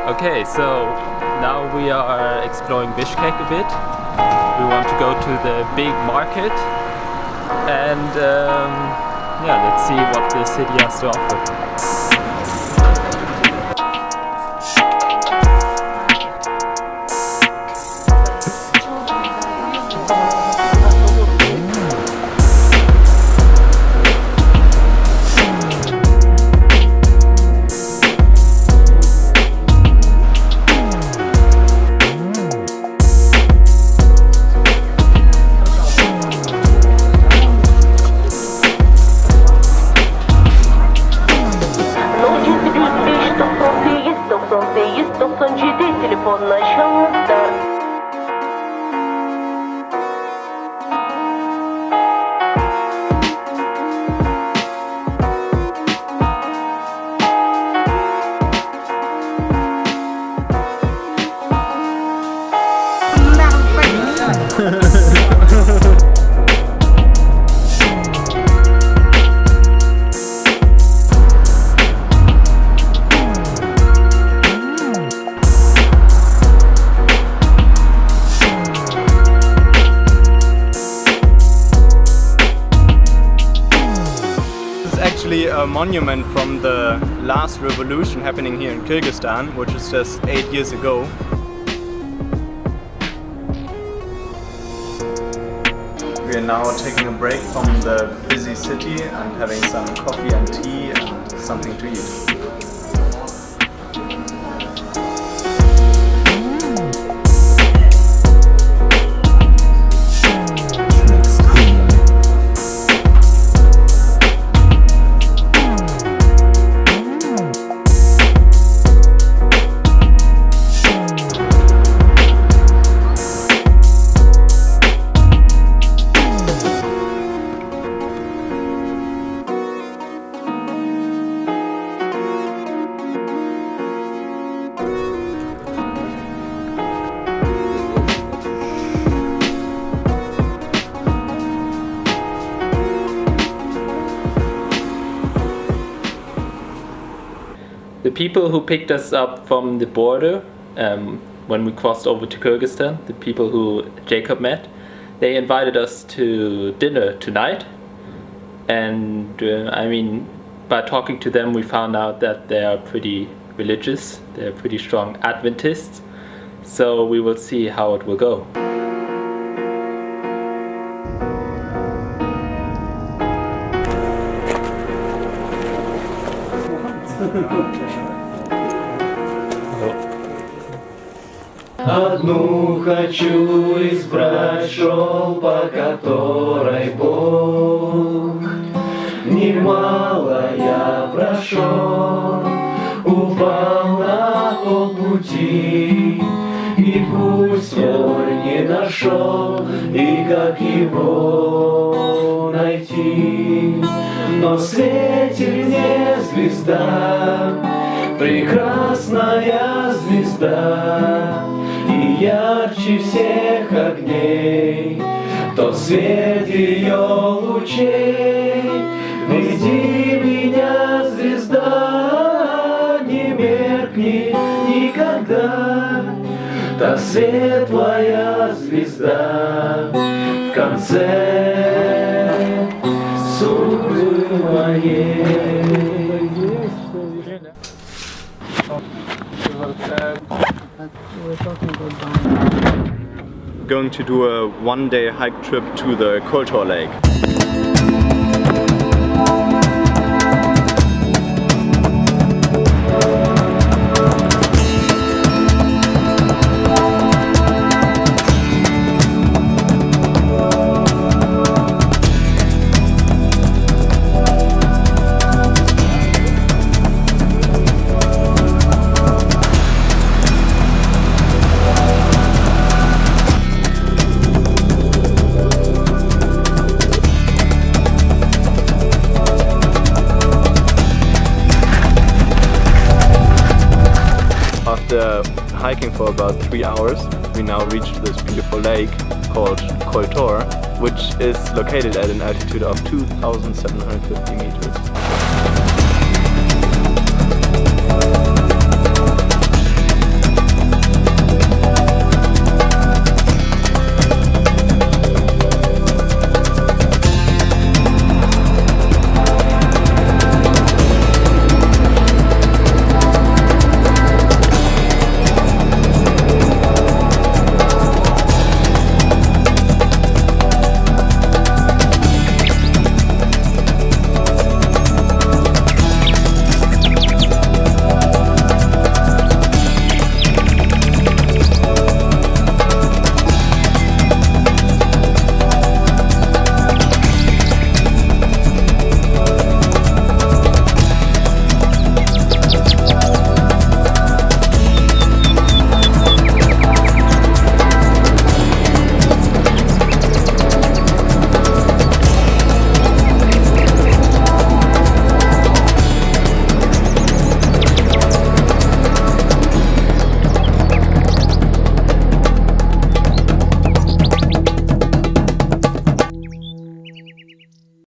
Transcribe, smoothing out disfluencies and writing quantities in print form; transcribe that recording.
Okay, so now we are exploring Bishkek a bit. We want to go to the big market and yeah, let's see what the city has to offer. A monument from the last revolution happening here in Kyrgyzstan, which is just 8 years ago. We are now taking a break from the busy city and having some coffee and tea and something to eat. The people who picked us up from the border when we crossed over to Kyrgyzstan, the people who Jacob met, they invited us to dinner tonight. And I mean, by talking to them we found out that they are pretty religious, they're pretty strong Adventists, so we will see how it will go. Одну хочу избрать, шел по которой Бог. Немало я прошел, упал на полпути, и путь свой не нашел, и как его найти. Но светит мне звезда, прекрасная звезда, и ярче всех огней тот свет ее лучей. Веди меня, звезда, не меркни никогда, та светлая звезда в конце судьбы моей. Going to do a one-day hike trip to the Kol Tor lake. After hiking for about 3 hours, we now reached this beautiful lake called Kol Tor, which is located at an altitude of 2,750 meters.